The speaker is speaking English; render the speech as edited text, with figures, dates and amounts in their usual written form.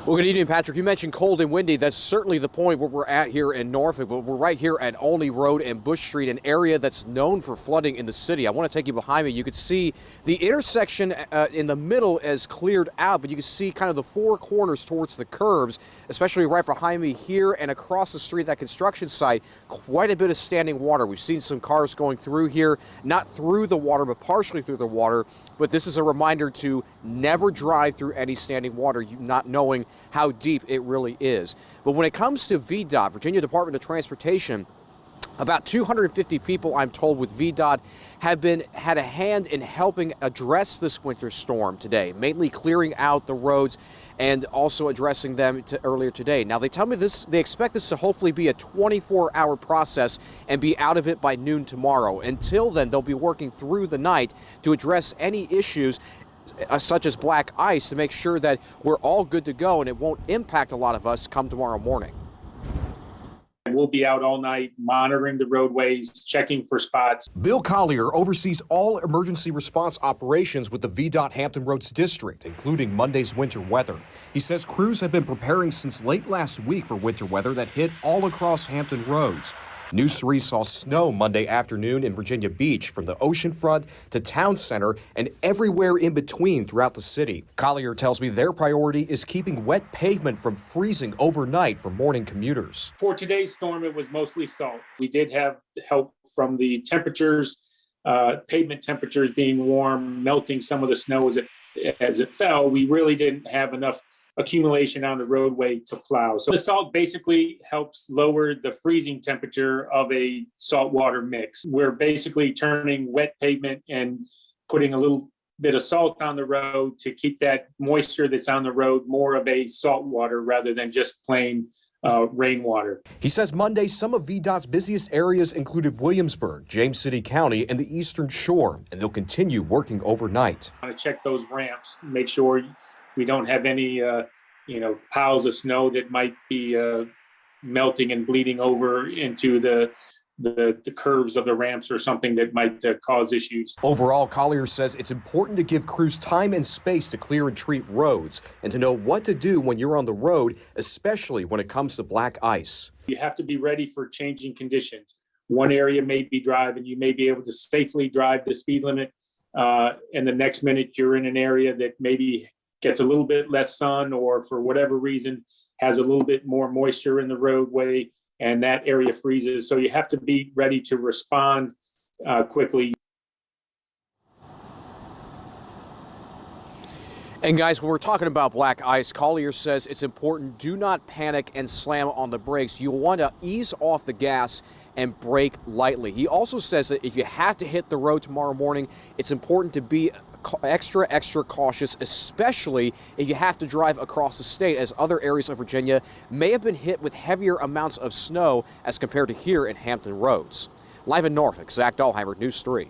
Well, good evening, Patrick. You mentioned cold and windy. That's certainly the point where we're at here in Norfolk, but we're right here at Olney Road and Bush Street, an area that's known for flooding in the city. I want to take you behind me. You could see the intersection in the middle is cleared out, but you can see kind of the four corners towards the curbs, especially right behind me here and across the street, that construction site, quite a bit of standing water. We've seen some cars going through here, not through the water, but partially through the water. But this is a reminder to never drive through any standing water, not knowing how deep it really is. But when it comes to VDOT, Virginia Department of Transportation, about 250 people, I'm told, with VDOT had a hand in helping address this winter storm today, mainly clearing out the roads and also addressing them earlier today. Now, they tell me they expect this to hopefully be a 24-hour process and be out of it by noon tomorrow. Until then, they'll be working through the night to address any issues such as black ice to make sure that we're all good to go and it won't impact a lot of us come tomorrow morning. We'll be out all night monitoring the roadways, checking for spots. Bill Collier oversees all emergency response operations with the VDOT Hampton Roads District, including Monday's winter weather. He says crews have been preparing since late last week for winter weather that hit all across Hampton Roads. News 3 saw snow Monday afternoon in Virginia Beach from the oceanfront to town center and everywhere in between throughout the city. Collier tells me their priority is keeping wet pavement from freezing overnight for morning commuters. For today's storm, it was mostly salt. We did have help from the temperatures, pavement temperatures being warm, melting some of the snow as it fell. We really didn't have enough accumulation on the roadway to plow. So the salt basically helps lower the freezing temperature of a saltwater mix. We're basically turning wet pavement and putting a little bit of salt on the road to keep that moisture that's on the road more of a salt water rather than just plain rainwater. He says Monday some of VDOT's busiest areas included Williamsburg, James City County, and the Eastern Shore, and they'll continue working overnight. I want to check those ramps, make sure we don't have any, piles of snow that might be melting and bleeding over into the curves of the ramps or something that might cause issues. Overall, Collier says it's important to give crews time and space to clear and treat roads and to know what to do when you're on the road, especially when it comes to black ice. You have to be ready for changing conditions. One area may be dry and you may be able to safely drive the speed limit, and the next minute you're in an area that maybe gets a little bit less sun or for whatever reason has a little bit more moisture in the roadway and that area freezes. So you have to be ready to respond quickly. And guys, when we're talking about black ice, Collier says it's important, do not panic and slam on the brakes. You'll want to ease off the gas and brake lightly. He also says that if you have to hit the road tomorrow morning, it's important to be extra cautious, especially if you have to drive across the state, as other areas of Virginia may have been hit with heavier amounts of snow as compared to here in Hampton Roads. Live in Norfolk, Zach Dahlheimer, News 3.